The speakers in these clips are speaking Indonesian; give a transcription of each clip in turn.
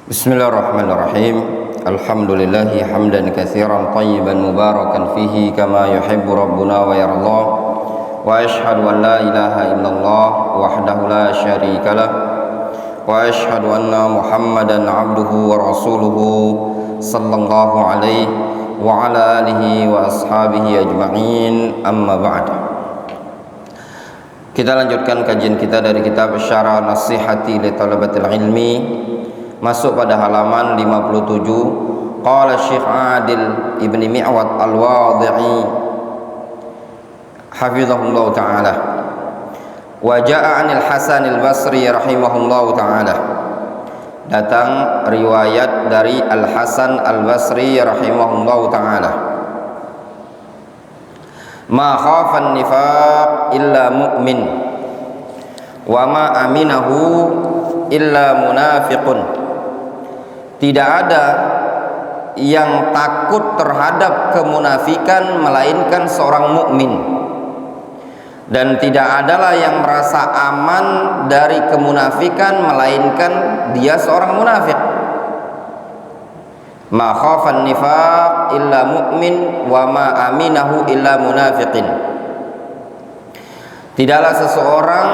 Bismillahirrahmanirrahim. Alhamdulillahi hamdan katsiran tayyiban mubarakan fihi kama yuhibbu rabbuna wa yarda. Wa ashhadu an la ilaha illallah wahdahu la syarika lah. Wa ashhadu anna Muhammadan abduhu wa rasuluhu sallallahu alaihi wa ala alihi wa ashabihi ajma'in. Amma ba'd. Kita lanjutkan kajian kita dari kitab Syarah Nasihati li Talabatil Ilmi. Masuk pada halaman 57. Qala Syekh Adil Ibn Mi'wad Al-Wadhi'i hafizahullah ta'ala, wa ja'a 'anil Hasan al-Basri rahimahullah ta'ala. Datang riwayat dari Al-Hasan al-Basri rahimahullah ta'ala, ma khafan nifaq illa mu'min wa ma aminahu illa munafiqun. Tidak ada yang takut terhadap kemunafikan melainkan seorang mukmin, dan tidak adalah yang merasa aman dari kemunafikan melainkan dia seorang munafik. Ma khafan nifaq illa mu'min wa ma aminahu illa munafiqin. Tidaklah seseorang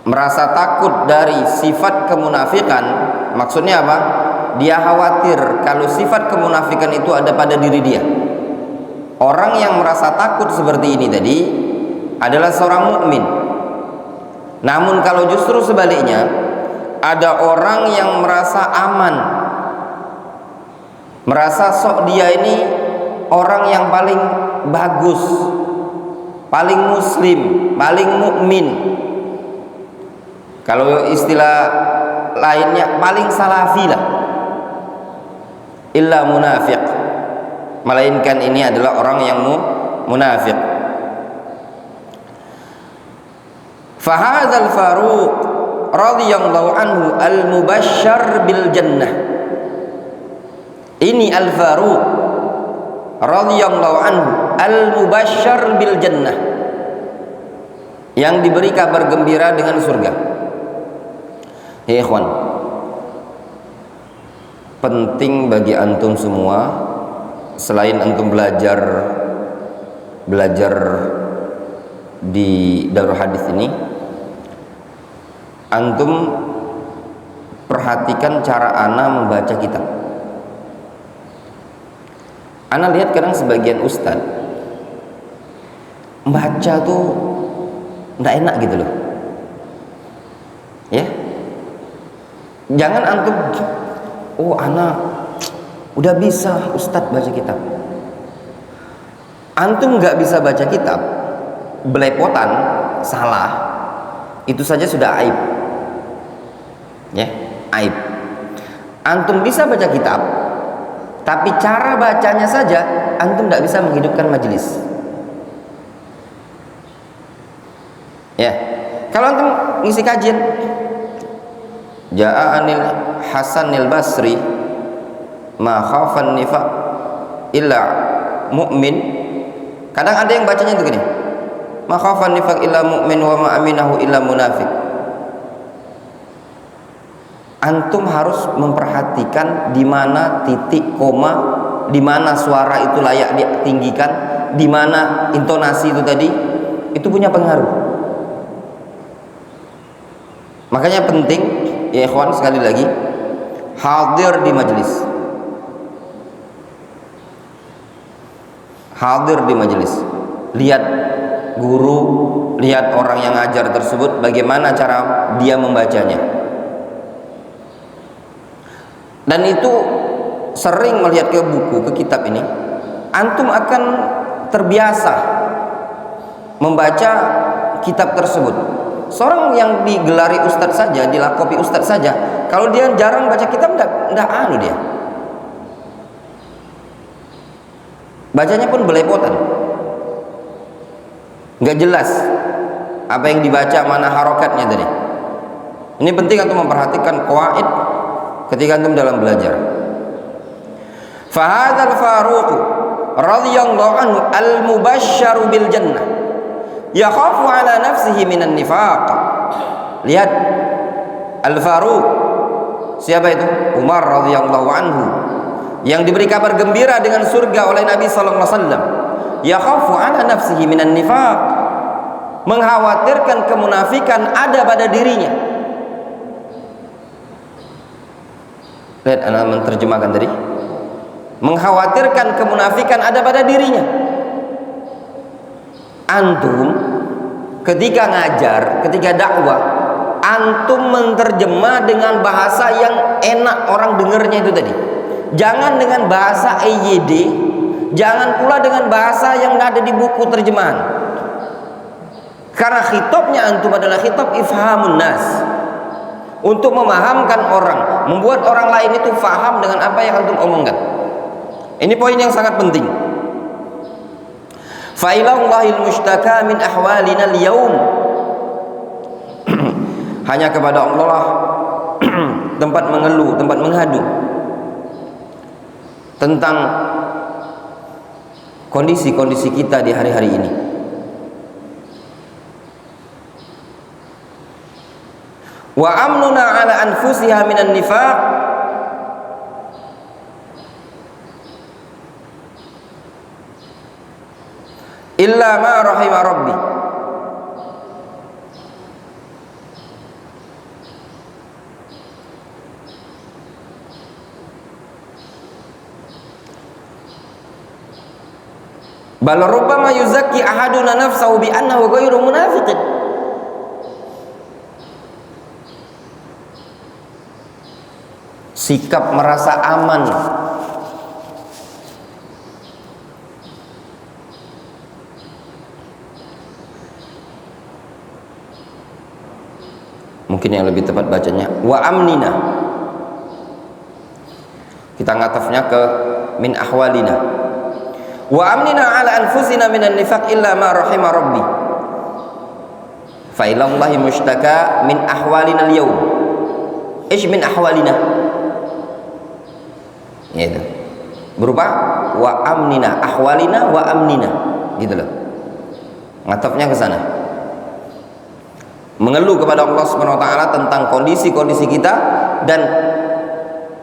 merasa takut dari sifat kemunafikan. Maksudnya apa? Dia khawatir kalau sifat kemunafikan itu ada pada diri dia. Orang yang merasa takut seperti ini tadi adalah seorang mukmin. Namun kalau justru sebaliknya, ada orang yang merasa aman, merasa sok dia ini orang yang paling bagus, paling muslim, paling mukmin. Kalau istilah lainnya paling salafi lah, illa munafiq, melainkan ini adalah orang yang munafik. Fahadzal Faruq radhiyallahu anhu al-mubasysyar bil jannah. Ini Al-Faruq radhiyallahu anhu al-mubasysyar bil jannah, yang diberi kabar gembira dengan surga. Hei ikhwan, penting bagi antum semua, selain antum belajar di Darul Hadis ini, antum perhatikan cara ana membaca kitab. Ana lihat kadang sebagian ustadz membaca tuh nggak enak gitu loh, ya. Jangan antum, oh anak udah bisa ustadz baca kitab. Antum nggak bisa baca kitab, belepotan, salah, itu saja sudah aib, ya, aib. Antum bisa baca kitab, tapi cara bacanya saja antum nggak bisa menghidupkan majelis, ya. Kalau antum ngisi kajian, ja'a 'anil Hasan al-Basri ma khafan nifaq illa mu'min. Kadang ada yang bacanya itu gini, ma khafan nifaq illa mu'min wa ma aminahu illa munafiq. Antum harus memperhatikan di mana titik koma, di mana suara itu layak ditinggikan, di mana intonasi itu tadi, itu punya pengaruh. Makanya penting, ya ikhwan, sekali lagi, hadir di majelis. Hadir di majelis. Lihat guru, lihat orang yang ngajar tersebut, bagaimana cara dia membacanya. Dan itu sering melihat ke buku, ke kitab ini, antum akan terbiasa membaca kitab tersebut. Seorang yang digelari ustadz saja, dilakopi ustadz saja, kalau dia jarang baca kitab, enggak anu dia. Bacanya pun belepotan, enggak jelas apa yang dibaca, mana harokatnya tadi. Ini penting untuk memperhatikan qawaid ketika antum dalam belajar. Fahadzal Faruq radhiyallahu anhu al-mubasysyar bil jannah yakhafu ala nafsihi minan nifaq. Lihat, Al-Faruq Siapa itu? Umar radhiyallahu anhu, yang diberi kabar gembira dengan surga oleh Nabi sallallahu alaihi wasallam. Yakhafu ala nafsihi minan nifaq, mengkhawatirkan kemunafikan ada pada dirinya. Lihat anak menerjemahkan tadi. Mengkhawatirkan kemunafikan ada pada dirinya. Antum ketika ngajar, ketika dakwah, antum menerjemah dengan bahasa yang enak orang dengarnya itu tadi. Jangan dengan bahasa EYD, jangan pula dengan bahasa yang ada di buku terjemahan. Karena khitabnya antum adalah khitab ifhamun nas, untuk memahamkan orang, membuat orang lain itu faham dengan apa yang antum omongkan. Ini poin yang sangat penting. Fa ilallahil mushtaka min ahwalina al-yaum. Hanya kepada Allah tempat mengeluh, tempat menghadu tentang kondisi-kondisi kita di hari-hari ini. Wa amnuna ala anfusiha minan nifaq, illa ma rahima rabbi. Bal rubbama yuzakki ahaduna nafsahu bi annahu ghairu munafiqin. Sikap merasa aman, mungkin yang lebih tepat bacanya wa amnina, kita ngatafnya ke min ahwalina. Wa amnina ala anfusina minan nifaq illa ma rahima rabbi. Fa ilallahi mushtaka min ahwalina al-yawm. Ish min ahwalina? Gitu. Berupa wa amnina, ahwalina wa amnina, gitu loh. Ngatafnya ke sana. Mengeluh kepada Allah Subhanahu wa taala tentang kondisi-kondisi kita dan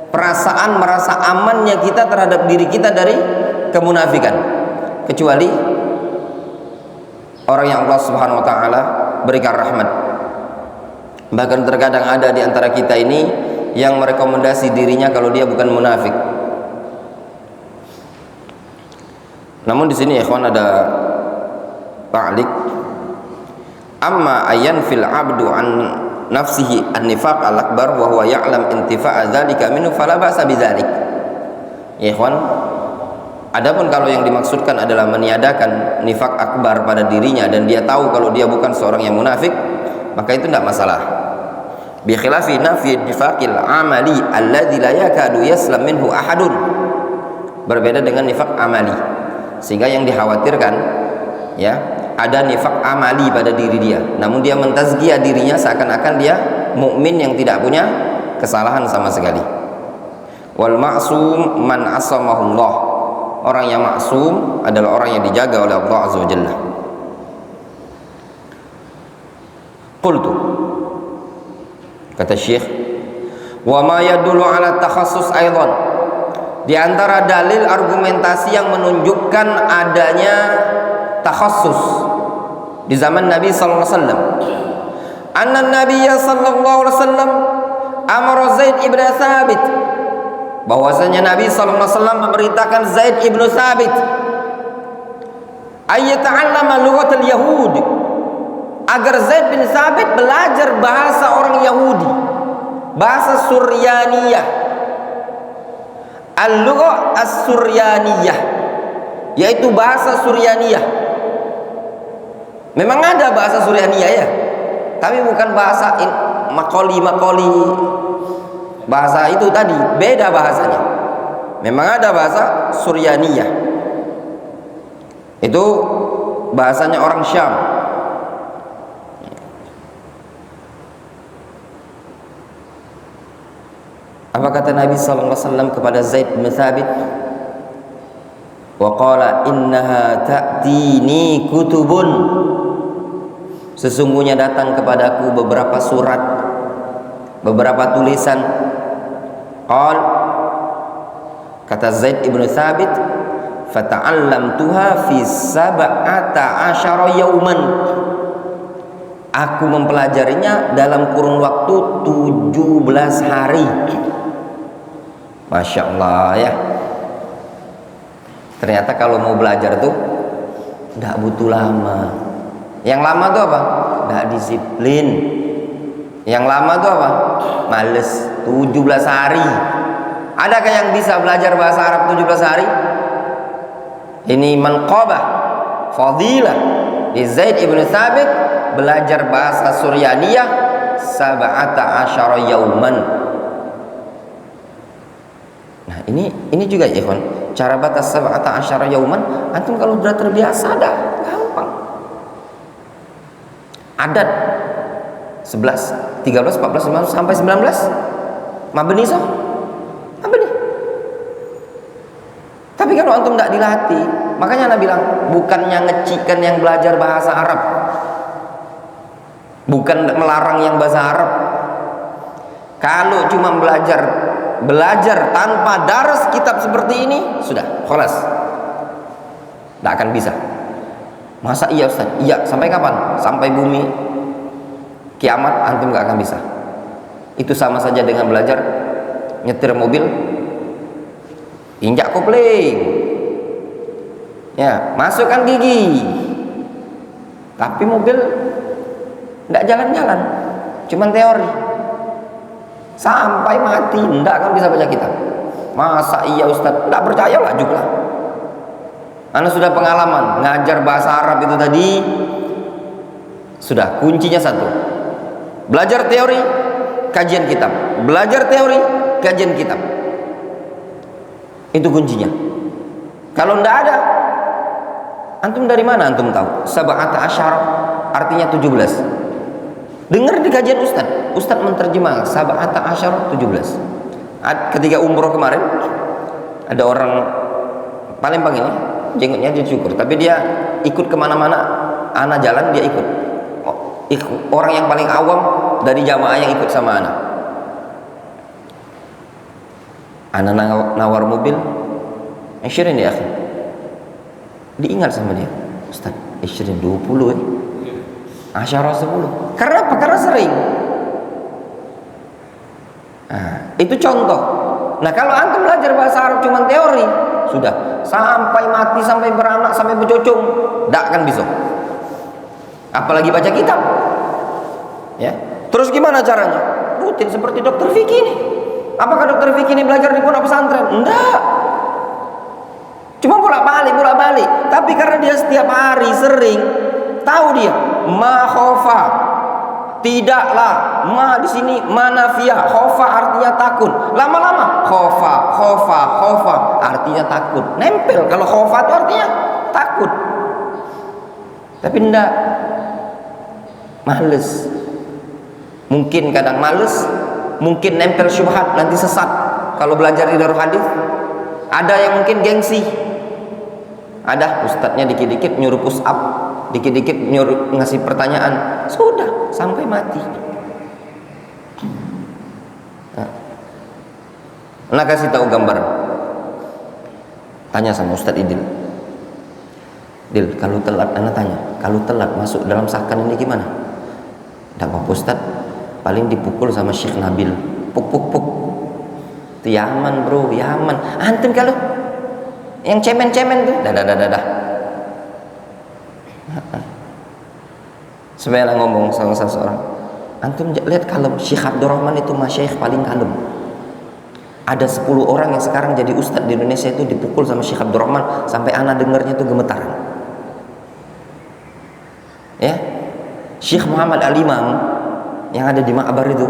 perasaan merasa amannya kita terhadap diri kita dari kemunafikan, kecuali orang yang Allah Subhanahu wa taala berikan rahmat. Bahkan terkadang ada di antara kita ini yang merekomendasi dirinya kalau dia bukan munafik. Namun di sini ikhwan ada ta'liq. Amma ayan fil abdu an nafsihi an-nifaq al-akbar wa huwa ya'lam intifa'a dzalika minhu fala ba'sa bidzalik. Ya ikhwan, adapun kalau yang dimaksudkan adalah meniadakan nifak akbar pada dirinya dan dia tahu kalau dia bukan seorang yang munafik, maka itu tidak masalah. Bi khilafi nafi nifaqil amali alladzi la yakadu yaslam minhu ahadun. Berbeda dengan nifak amali. Sehingga yang dikhawatirkan ya, ada nifak amali pada diri dia, namun dia mentazkiyah dirinya seakan-akan dia mukmin yang tidak punya kesalahan sama sekali. Wal ma'sum man asamahullah. Orang yang maksum adalah orang yang dijaga oleh Allah Azza wa Jalla. Qultu, kata Syekh, wa ma yadullu ala takhassus aidan. Di antara dalil argumentasi yang menunjukkan adanya takhassus di zaman Nabi sallallahu alaihi wasallam. Anna Nabiyya sallallahu alaihi wasallam amara Zaid ibn Thabit, bahwasanya Nabi sallallahu alaihi wasallam memerintahkan Zaid ibn Thabit ayyata'allama lughatal yahud, agar Zaid bin Thabit belajar bahasa orang Yahudi, bahasa Suryaniyah. Al-lugha as-Suryaniyah, yaitu bahasa Suryaniyah. Memang ada bahasa Suryaniyah ya, tapi bukan bahasa makoli bahasa itu tadi, beda bahasanya. Memang ada bahasa Suryaniyah, itu bahasanya orang Syam. Apa kata Nabi sallallahu alaihi wasallam kepada Zaid bin Thabit? Wa qala innaha ta'tini kutubun. Sesungguhnya datang kepadaku beberapa surat, beberapa tulisan Qal, kata Zaid ibn Thabit, fata'allamtuha fi sab'ata asyara yauman. Aku mempelajarinya dalam kurun waktu 17 hari. Masya Allah ya. Ternyata kalau mau belajar tuh tidak butuh lama. Yang lama tuh apa? Tidak disiplin. Yang lama tuh apa? Males. 17 hari. Adakah yang bisa belajar bahasa Arab 17 hari? Ini manqabah, fadilah di Zaid ibn Thabit, belajar bahasa Suryaniyah sab'ata asyara yauman. Nah, ini juga ya ikhwan, cara batas sab'ata asyara yauman. Antum kalau sudah terbiasa dah gampang. Adat 11, 13, 14, 15 sampai 19 mabni so. Mabni. Tapi kalau antum tidak dilatih, makanya Anda bilang bukannya ngecikan yang belajar bahasa Arab, bukan melarang yang bahasa Arab. Kalau cuma belajar tanpa daras kitab seperti ini, sudah khalas, tidak akan bisa. Masa iya Ustaz? Iya, sampai kapan? Sampai bumi kiamat antum gak akan bisa. Itu sama saja dengan belajar nyetir mobil, injak kopling, ya, masukkan gigi, tapi mobil tidak jalan-jalan, cuman teori. Sampai mati tidak akan bisa baca kitab. Masa iya Ustaz? Tidak percaya lah juga. Anda sudah pengalaman ngajar bahasa Arab itu tadi, sudah kuncinya satu: belajar teori, kajian kitab. Belajar teori, kajian kitab. Itu kuncinya. Kalau tidak ada, antum dari mana antum tahu? Sab'ata asyara artinya 17. Dengar di kajian Ustaz menterjemah sab'ata asyara 17. Ketika umroh kemarin, ada orang Palembang ini, jenggotnya dia cukur, tapi dia ikut kemana-mana, ana jalan dia ikut. Orang yang paling awam dari jamaah yang ikut sama ana. Ana nawar mobil, Ishirin ya akhi. Diingat sama dia, Ustaz, Ishirin 20 Asyara 10. Karena apa? Karena sering. Nah, itu contoh. Nah, kalau antum belajar bahasa Arab cuma teori, sudah sampai mati, sampai beranak, sampai bercucung, tidak akan bisa. Apalagi baca kitab. Ya. Terus gimana caranya? Rutin seperti dokter Fikih ini. Apakah dokter Fikih ini belajar di pondok pesantren? Enggak. Cuma bolak-balik. Tapi karena dia setiap hari sering, tahu dia ma khofa, tidaklah. Ma di sini manafiyah, khofa artinya takut. Lama-lama khofa artinya takut. Nempel. Kalau khofa itu artinya takut. Tapi enggak, males. Mungkin kadang males, mungkin nempel syubhat, nanti sesat. Kalau belajar di darul hadis, ada yang mungkin gengsi. Ada ustadznya dikit-dikit nyuruh push up, dikit-dikit nyuruh ngasih pertanyaan, sudah sampai mati. Nah, kasih tahu gambar. Tanya sama Ustadz Idil, kalau telat, anak tanya, kalau telat masuk dalam sakan ini gimana? Tidak apa-apa Ustadz, paling dipukul sama Syekh Nabil, puk. Itu Yaman bro, Yaman. Antum kalau yang cemen-cemen tuh, dah. Sebenarnya ngomong sama seseorang, antum lihat kalem, Syekh Abdurrahman itu masyayikh paling kalem. Ada 10 orang yang sekarang jadi ustadz di Indonesia itu dipukul sama Syekh Abdurrahman sampai anak dengarnya itu gemetaran. Ya, Syekh Muhammad Al-Imam yang ada di Ma'bar itu.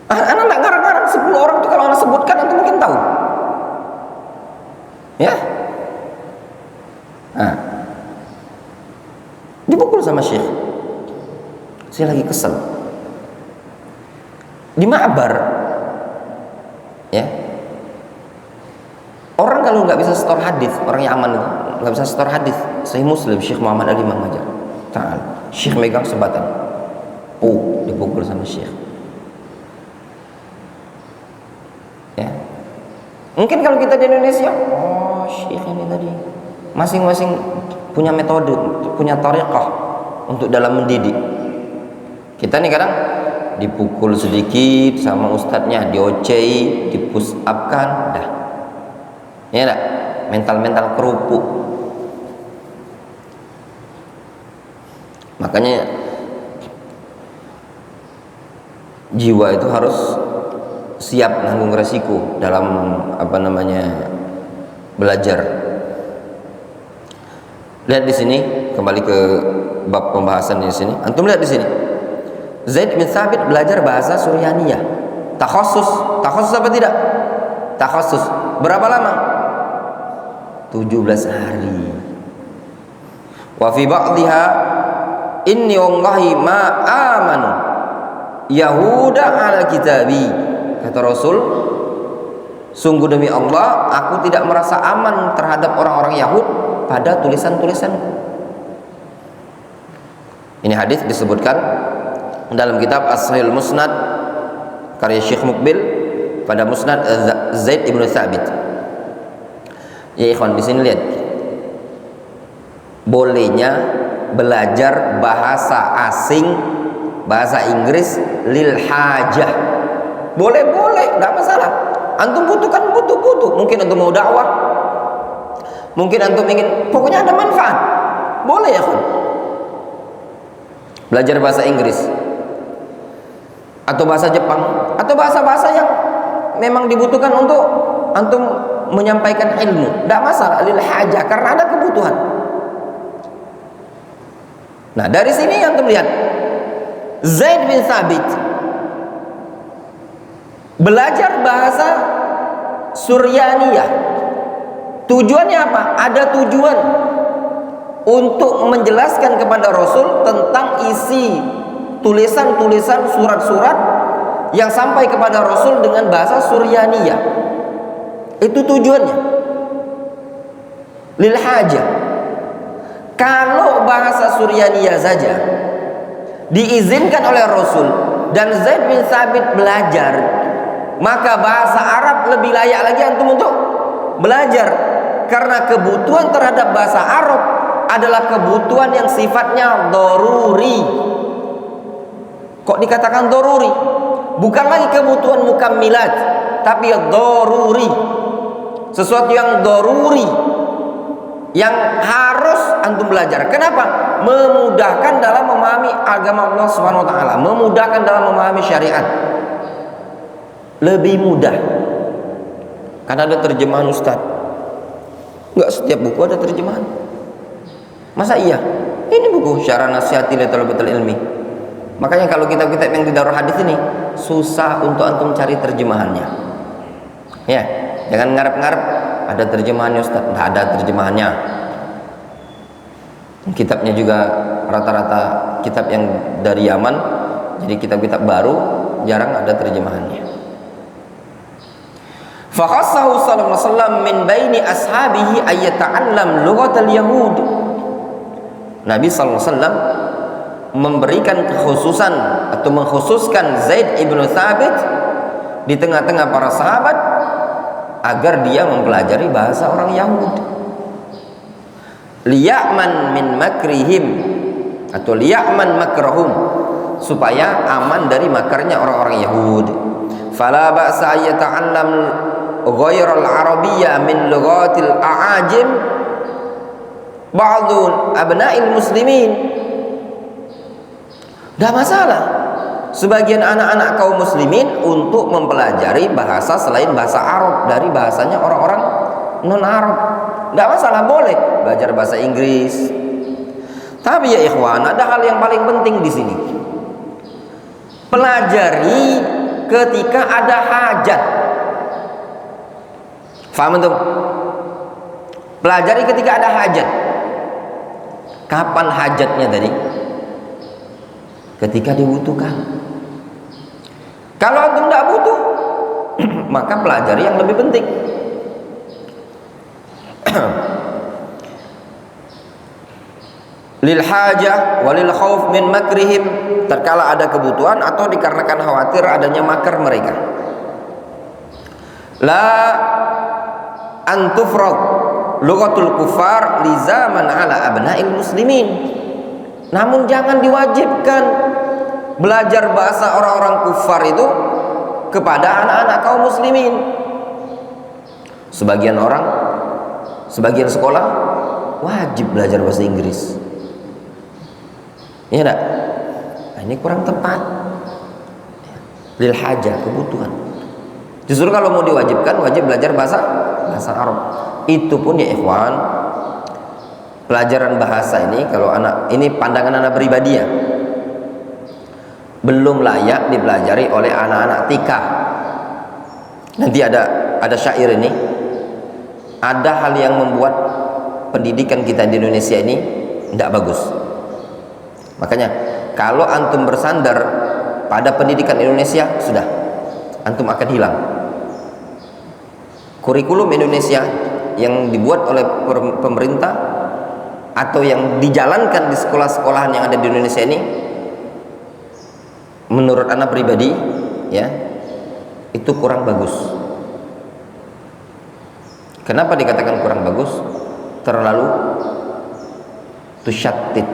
Anak nggak ngarang-ngarang 10 orang itu, kalau anak sebutkan antum mungkin tahu. Ya, dipukul sama Syekh. Saya lagi kesel di Ma'bar, ya. Orang kalau nggak bisa setor hadis, orang Yaman itu nggak bisa setor hadis, Sahih Muslim, Syekh Muhammad Al-Imam aja. Syekh megang sebatan, dipukul sama Syekh. Ya. Mungkin kalau kita di Indonesia, oh syekh ini tadi masing-masing punya metode, punya thariqah untuk dalam mendidik. Kita nih kadang dipukul sedikit sama ustadznya, diocei, di-push up-kan, dah. Ya enggak? Mental-mental kerupuk. Makanya jiwa itu harus siap nanggung resiko dalam belajar. Lihat di sini, kembali ke bab pembahasan di sini. Antum lihat di sini. Zaid bin Thabit belajar bahasa Suryaniyah. Takhasus apa tidak? Takhasus. Berapa lama? 17 hari. Wa fi ba'dihha inni wallahi ma amanu Yahuda ala kitabi. Kata Rasul, sungguh demi Allah, aku tidak merasa aman terhadap orang-orang Yahud pada tulisan-tulisanku. Ini hadis disebutkan dalam kitab As-Sahih Musnad karya Syekh Muqbil pada Musnad Zaid ibn Thabit. Ya ikhwan, di sini lihat. Bolehnya belajar bahasa asing, bahasa Inggris lil hajah. Boleh, enggak masalah. Antum butuh. Mungkin antum mau dakwah, mungkin antum ingin, pokoknya ada manfaat. Boleh ya kan? Belajar bahasa Inggris atau bahasa Jepang atau bahasa-bahasa yang memang dibutuhkan untuk antum menyampaikan ilmu. Enggak masalah, lil hajah, karena ada kebutuhan. Nah, dari sini antum lihat Zaid bin Thabit belajar bahasa Suryaniyah. Tujuannya apa? Ada tujuan untuk menjelaskan kepada Rasul tentang isi tulisan-tulisan surat-surat yang sampai kepada Rasul dengan bahasa Suryaniyah. Itu tujuannya. Lil hajah. Kalau bahasa Suryaniyah saja diizinkan oleh Rasul dan Zaid bin Thabit belajar, maka bahasa Arab lebih layak lagi antum untuk belajar, karena kebutuhan terhadap bahasa Arab adalah kebutuhan yang sifatnya daruri. Kok dikatakan daruri? Bukan lagi kebutuhan mukammilat, tapi daruri. Sesuatu yang daruri, yang harus antum belajar. Kenapa? Memudahkan dalam memahami agama Allah Subhanahu wa taala, memudahkan dalam memahami syariat. Lebih mudah karena ada terjemahan ustaz. Enggak setiap buku ada terjemahan. Masa iya? Ini buku Syarah Nasihati li Thalabatil Ilmi. Makanya kalau kitab-kitab yang di Darul Hadis ini susah untuk antum cari terjemahannya. Ya, jangan ngarep-ngarep ada terjemahannya ustaz. Enggak ada terjemahannya. Kitabnya juga rata-rata kitab yang dari Yaman. Jadi kitab-kitab baru jarang ada terjemahannya. Fakhassahu sallallahu alaihi wasallam min baini ashabihi ay yata'allam lughatal yahud. Nabi sallallahu alaihi wasallam memberikan kekhususan atau mengkhususkan Zaid ibn Thabit di tengah-tengah para sahabat agar dia mempelajari bahasa orang Yahudi. Liya'man min makrihim atau liya'man makrahum, supaya aman dari makarnya orang-orang Yahudi. Fala ba'sa yata'allam ghairal arabiyyah min lughatil a'ajim ba'dhu abna'il muslimin. Dah masalah sebagian anak-anak kaum muslimin untuk mempelajari bahasa selain bahasa Arab dari bahasanya orang-orang non-Arab. Dah masalah, boleh belajar bahasa Inggris. Tapi ya ikhwan, ada hal yang paling penting di sini. Pelajari ketika ada hajat. Faham tuh? Pelajari ketika ada hajat. Kapan hajatnya tadi? Ketika dibutuhkan. Kalau antum tidak butuh, maka pelajari yang lebih penting. Lil hajah walil khauf min makrihim, tatkala ada kebutuhan atau dikarenakan khawatir adanya makar mereka. La antufrad lughatul kufar li zaman ala abna'il muslimin. Namun jangan diwajibkan belajar bahasa orang-orang kufar itu kepada anak-anak kaum muslimin. Sebagian orang, sebagian sekolah wajib belajar bahasa Inggris. Iya enggak? Nah, ini kurang tepat. Lil hajah, kebutuhan. Justru kalau mau diwajibkan, wajib belajar bahasa Arab. Itu pun ya ikhwan, pelajaran bahasa ini, kalau anak ini pandangan anak pribadi ya, belum layak dipelajari oleh anak-anak TK. Nanti ada syair ini, ada hal yang membuat pendidikan kita di Indonesia ini tidak bagus. Makanya kalau antum bersandar pada pendidikan Indonesia, sudah antum akan hilang. Kurikulum Indonesia yang dibuat oleh pemerintah atau yang dijalankan di sekolah-sekolahan yang ada di Indonesia ini, menurut anak pribadi ya, itu kurang bagus. Kenapa dikatakan kurang bagus? Terlalu tusyattid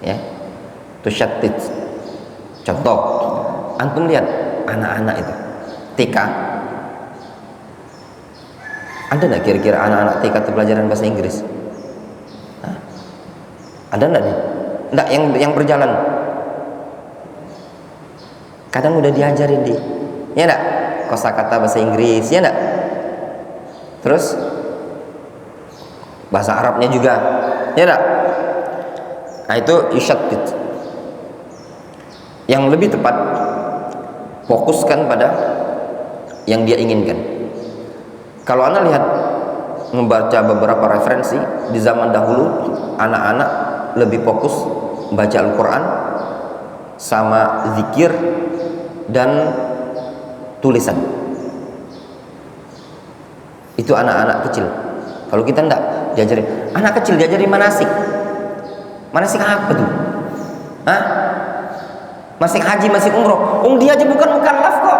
ya, tusyattid. Contoh, antum lihat anak-anak itu TK, ada nggak kira-kira anak-anak TK itu pelajaran bahasa Inggris? Hah? Ada nggak nih? Nggak, yang berjalan. Kadang udah diajarin ya nggak? Kosakata bahasa Inggris, ya nggak? Terus bahasa Arabnya juga, ya nggak? Nah itu isyattid. Yang lebih tepat, fokuskan pada yang dia inginkan. Kalau Anda lihat membaca beberapa referensi di zaman dahulu, anak-anak lebih fokus baca Al-Quran sama zikir dan tulisan. Itu anak-anak kecil. Kalau kita enggak, diajarin anak kecil, diajarin manasik. Manasik apa tuh? Hah? Manasik haji, manasik umroh. Dia aja bukan mukallaf kok.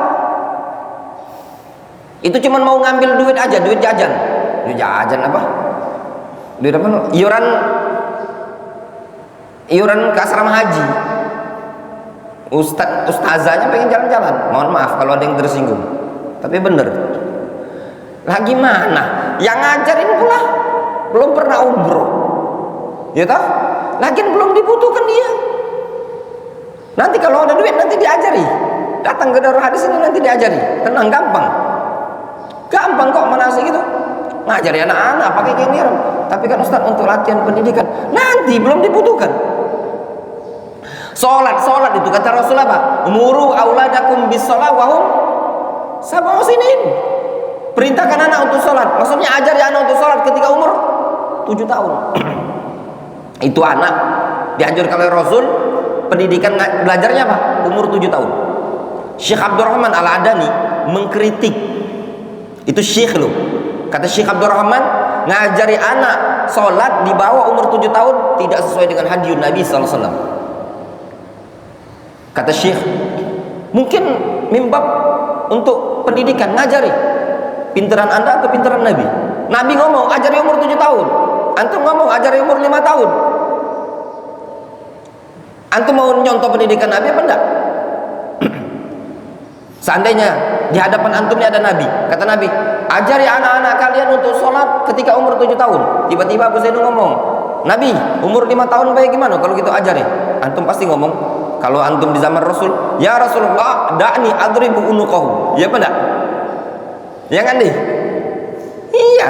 Itu cuma mau ngambil duit aja, duit jajan. Duit jajan apa? Duit apa? Iuran ke asrama haji. Ustazahnya pengen jalan-jalan. Mohon maaf kalau ada yang tersinggung, tapi bener. Lagi mana? Yang ngajarin pula belum pernah umroh, ya toh? Lagian belum dibutuhkan dia. Nanti kalau ada duit nanti diajari. Datang ke Darul Hadis ini nanti diajari. Tenang, gampang. Gampang kok manasik itu. Ngajari anak-anak pakai gini. Tapi kan Ustaz untuk latihan pendidikan nanti belum dibutuhkan. Salat itu kata Rasul apa? Muru auladakum bis-shalah wa hum sab'u sinin. Perintahkan anak untuk salat. Maksudnya ajari anak untuk salat ketika umur 7 tahun. Itu anak dianjurkan oleh Rasul, pendidikan belajarnya apa? Umur 7 tahun. Syekh Abdurrahman Al-Adani mengkritik. Itu syekh loh. Kata Syekh Abdurrahman, ngajari anak salat di bawah umur 7 tahun tidak sesuai dengan hadiun Nabi sallallahu alaihi wasallam. Kata Syekh, mungkin mimbab untuk pendidikan, ngajari pinteran Anda atau pinteran Nabi. Nabi ngomong ajari umur 7 tahun, antum ngomong ajari umur 5 tahun. Antum mau nyontoh pendidikan Nabi apa enggak? Seandainya di hadapan antum ini ada Nabi, kata Nabi, ajari anak-anak kalian untuk sholat ketika umur 7 tahun. Tiba-tiba Abu Zainul ngomong, Nabi umur 5 tahun baik gimana kalau gitu ajari? Antum pasti ngomong, kalau antum di zaman Rasul, ya Rasulullah da'ni adribu unuqahu. Ya apa enggak? Ya kan deh? Iya.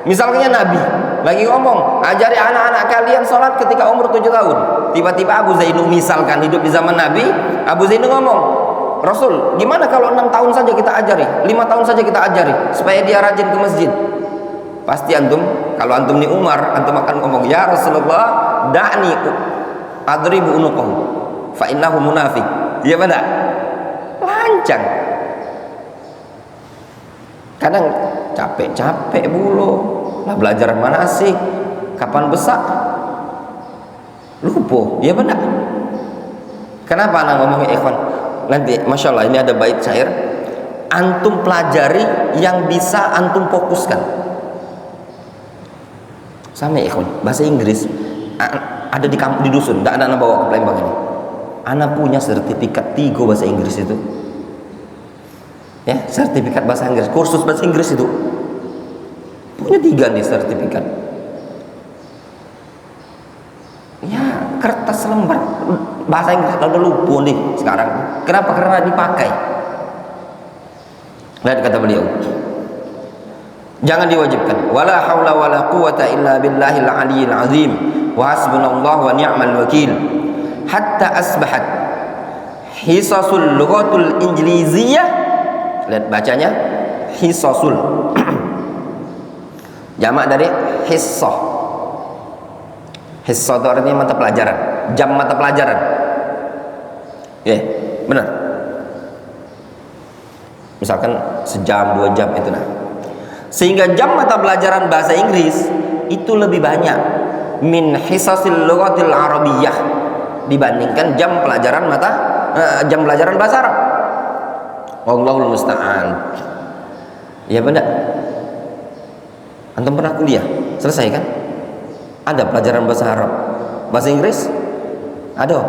Misalnya Nabi lagi ngomong, ajari anak-anak kalian sholat ketika umur 7 tahun. Tiba-tiba Abu Zainul misalkan hidup di zaman Nabi, Abu Zainul ngomong, Rasul, gimana kalau 6 tahun saja kita ajari, 5 tahun saja kita ajari, supaya dia rajin ke masjid? Pasti antum, kalau antum ni Umar, antum akan ngomong, ya Rasulullah, da'ni adribu unuqahu, fa innahu munafiq. Iya mana? Lancang. Kadang capek-capek bulu, lah belajar manasik, kapan besak? Lupa, iya benar. Kenapa anak ngomongin ikhwan? Nanti, masya Allah, ini ada bait syair. antum pelajari yang bisa antum fokuskan. Sama ya ikhwan, bahasa Inggris ada di dusun, tidak ada anak bawa ke Palembang ini. Anak punya sertifikat 3 bahasa Inggris itu. Ya, sertifikat bahasa Inggris, kursus bahasa Inggris itu. Punya 3 nih sertifikat. Ya, kertas lembar bahasa Inggris udah lupa nih sekarang. Kenapa? Karena dipakai. Lihat kata beliau, jangan diwajibkan. Wala haula wala quwata illa billahil aliyil azim. Wa hasbunallahu wa ni'mal wakil. Hatta asbahat hisasul lughatul injiliziyah. Lihat bacanya, hisasul. Jamak dari hissah. Hissah itu artinya mata pelajaran, jam mata pelajaran. Ya, benar. Misalkan sejam, 2 jam itu nah. Sehingga jam mata pelajaran bahasa Inggris itu lebih banyak min hisasil lughatil arabiyyah dibandingkan jam pelajaran bahasa Arab. Wallahul musta'an. Ya benar. Antum pernah kuliah? Selesai kan? Ada pelajaran bahasa Arab. Bahasa Inggris? Ada.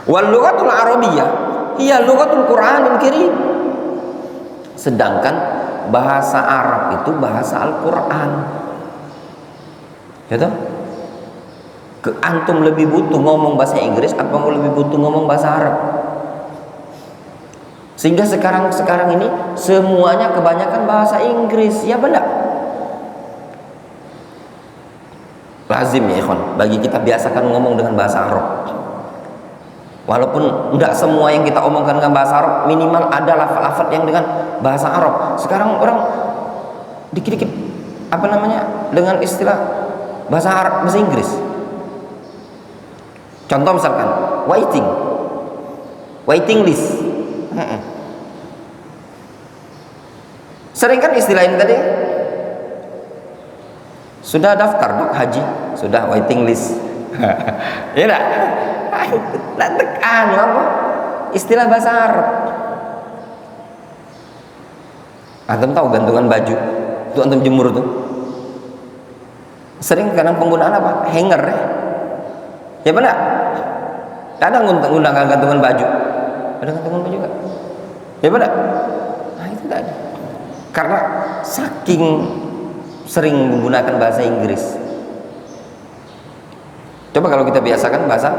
Wal lughatul arabiyyah hiya lughatul Qur'anil Karim. Sedangkan bahasa Arab itu bahasa Al-Qur'an. Ya toh? Antum lebih butuh ngomong bahasa Inggris apa lebih butuh ngomong bahasa Arab? Sehingga sekarang ini semuanya kebanyakan bahasa Inggris, ya benar. Lazim ya ikhwan, bagi kita biasakan ngomong dengan bahasa Arab. Walaupun tidak semua yang kita omongkan dengan bahasa Arab, minimal ada lafaz-lafaz yang dengan bahasa Arab. Sekarang orang dikit-dikit dengan istilah bahasa Arab, bahasa Inggris. Contoh misalkan waiting list. Sering kan istilah ini tadi? Sudah daftar dok haji, sudah waiting list. Ya enggak? Nak tekan apa? Istilah bahasa Arab. Antum tahu gantungan baju itu antum jemur tuh. Sering kadang penggunaan apa? Hanger ya. Ya benar? Kadang ngundang gantungan baju. Ada gantungan baju enggak? Ya benar? Nah itu enggak ada. Karena saking sering menggunakan bahasa Inggris. Coba kalau kita biasakan bahasa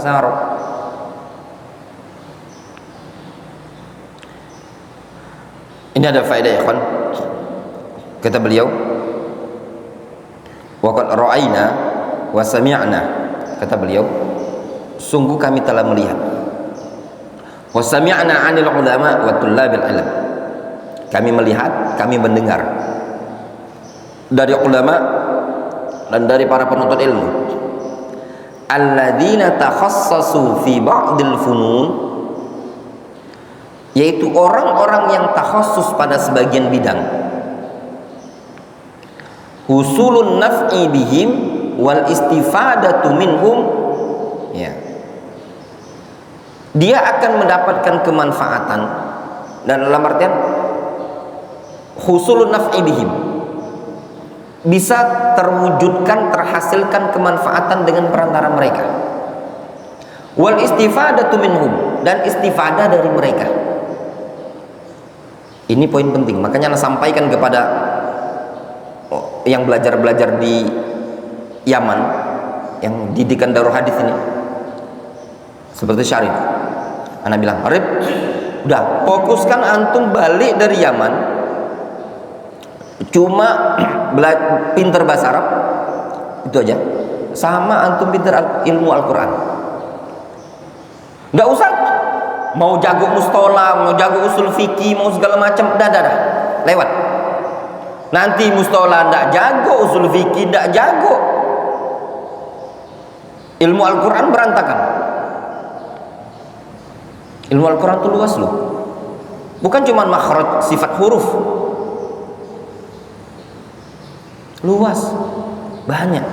Arab. Ini ada faedah ya kawan. Kata beliau, wa qad ra'ayna wa sami'na. Kata beliau, sungguh kami telah melihat. Wa sami'na 'anil ulama wa tullabil ilm. Kami melihat, kami mendengar dari ulama dan dari para penuntut ilmu. Alladzina takhassasu fi ba'dil funun, yaitu orang-orang yang takhassus pada sebagian bidang. Husulun naf'i bihim wal istifadatu minhum, ya. Dia akan mendapatkan kemanfaatan, dan dalam artian husulun naf'i bihim, bisa terwujudkan, terhasilkan kemanfaatan dengan perantara mereka. Wal istifadatu minhum, dan istifadah dari mereka. Ini poin penting, makanya saya sampaikan kepada yang belajar di Yaman, yang didikan Darul Hadis ini, seperti Syarif. Anak bilang, Rip, udah fokuskan antum balik dari Yaman, cuma pinter bahasa Arab, itu aja. Sama antum pinter ilmu Al-Quran. Nggak usah mau jago mustola, mau jago usul fikih, mau segala macam, dah lewat. Nanti mustola ndak jago, usul fikih ndak jago, ilmu Al-Quran berantakan. Ilmu Al-Quran itu luas loh, bukan cuma makhraj sifat huruf, luas, banyak.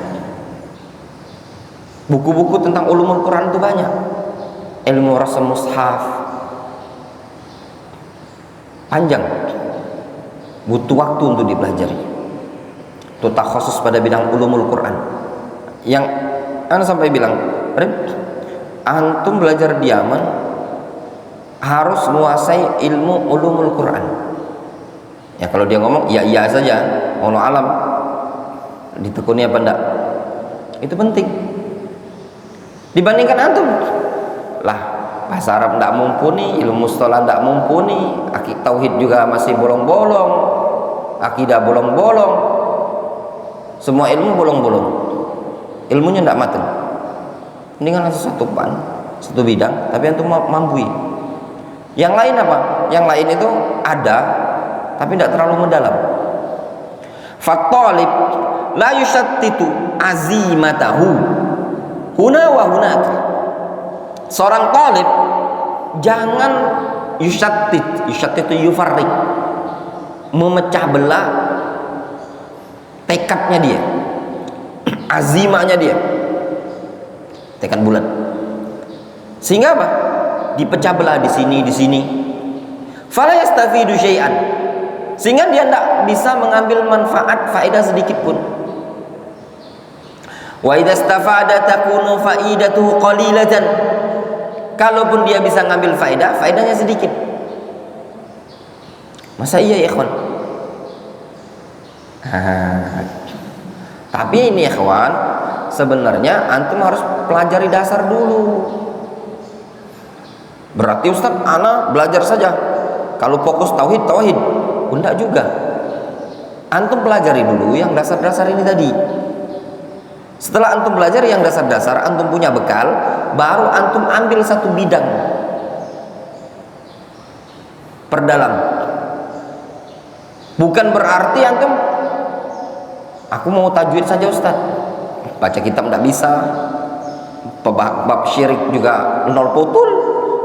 Buku-buku tentang ulumul Quran itu banyak. Ilmu rasam mushaf, panjang, butuh waktu untuk dipelajari. Itu takhusus pada bidang ulumul Quran. Yang ana sampai bilang, antum belajar di Yaman harus menguasai ilmu ulumul Quran. Ya kalau dia ngomong ya iya saja, wallahu alam, ditekuni apa enggak, itu penting. Dibandingkan antum lah bahasa Arab enggak mumpuni, ilmu mustalah enggak mumpuni, tauhid juga masih bolong-bolong, akidah bolong-bolong, semua ilmu bolong-bolong, ilmunya enggak mateng. Mendingan satu satu bidang, tapi antum mampu. Yang lain apa? Yang lain itu ada, tapi tidak terlalu mendalam. Fattalib la yushattitu azimatahu huna wa hunaka. Seorang talib jangan yushattit itu yufarrik, memecah belah tekadnya dia, azimahnya dia, tekad bulat. Sehingga apa? Dipecah belah di sini. Fala yastafidu syai'an. Sehingga dia tidak bisa mengambil manfaat faedah sedikit pun. Wa idza istafada takunu faidatuhu qalilatan. Kalaupun dia bisa ngambil faedahnya sedikit. Masa iya ya ikhwan? Tapi ini ikhwan, sebenarnya antum harus pelajari dasar dulu. Berarti Ustaz, ana belajar saja. Kalau fokus tauhid, enggak juga. Antum pelajari dulu yang dasar-dasar ini tadi. Setelah antum belajar yang dasar-dasar, antum punya bekal, baru antum ambil satu bidang, perdalam. Bukan berarti antum, aku mau tajwid saja Ustaz, baca kitab enggak bisa, bab syirik juga nol putul,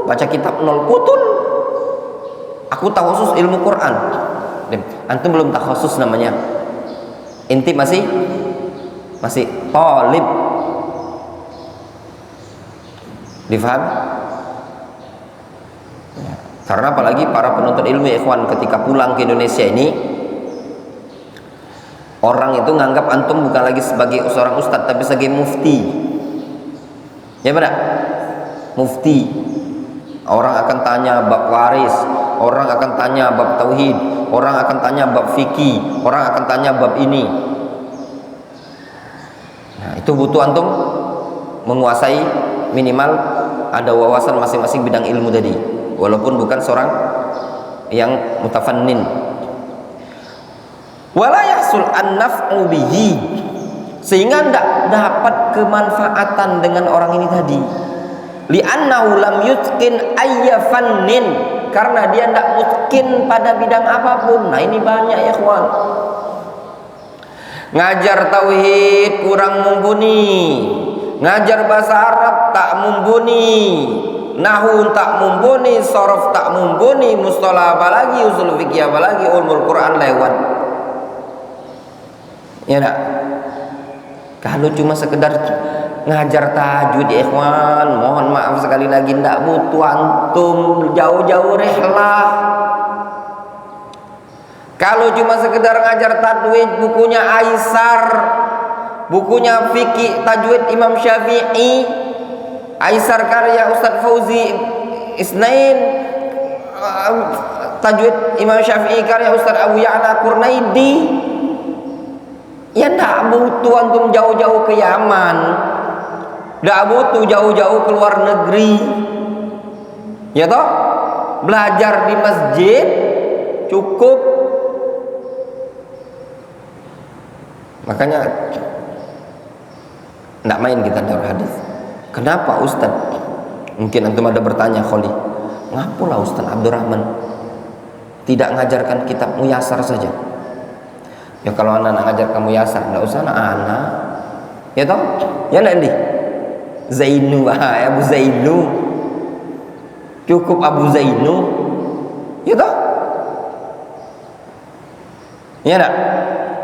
baca kitab nol putul. Aku tahu khusus ilmu Quran. Antum belum tahu khusus namanya. Inti masih talib. Difaham? Ya. Karena apalagi para penuntut ilmu ya ikhwan, ketika pulang ke Indonesia ini, orang itu nganggap antum bukan lagi sebagai seorang ustadz, tapi sebagai mufti. Ya benar? Mufti. Orang akan tanya bab waris, orang akan tanya bab tauhid, orang akan tanya bab fikih, orang akan tanya bab ini. Nah, itu butuh antum menguasai minimal ada wawasan masing-masing bidang ilmu tadi, walaupun bukan seorang yang mutafannin. Wala yahsul an-naf'u bihi, sehingga tidak dapat kemanfaatan dengan orang ini tadi. Li'annahu lam yutqin ayya fannin, karena dia tidak mutqin pada bidang apapun. Nah ini banyak ya ikhwan, ngajar tauhid kurang mumpuni, ngajar bahasa Arab tak mumpuni, nahwu tak mumpuni, sorof tak mumpuni, mustalah apalagi, usul fikih apalagi, ulumul Quran lewat. Ya enggak? Kalau cuma sekedar ngajar tajwid ya ikhwan, mohon maaf sekali lagi, ndak butuh antum jauh-jauh rihlah. Kalau cuma sekedar ngajar tajwid, bukunya Aisar, bukunya fikih tajwid Imam Syafi'i, Aisar karya Ustaz Fauzi Isnain, tajwid Imam Syafi'i karya Ustaz Abu Ya'la Qurnaidi, ya ndak butuh antum jauh-jauh ke Yaman, ndak butuh jauh-jauh ke luar negeri, ya toh, belajar di masjid cukup. Makanya ndak main kita darul hadis. Kenapa Ustaz? Mungkin antum ada bertanya, Kholi, ngapalah Ustaz Abdurrahman tidak ngajarkan kitab Muyasar saja? Ya kalau anak ngajar kamu Yasar, ndak usah anak, ya toh, ya nanti Zainu, Abu Zainu, cukup Abu Zainu, ya toh, ya enggak?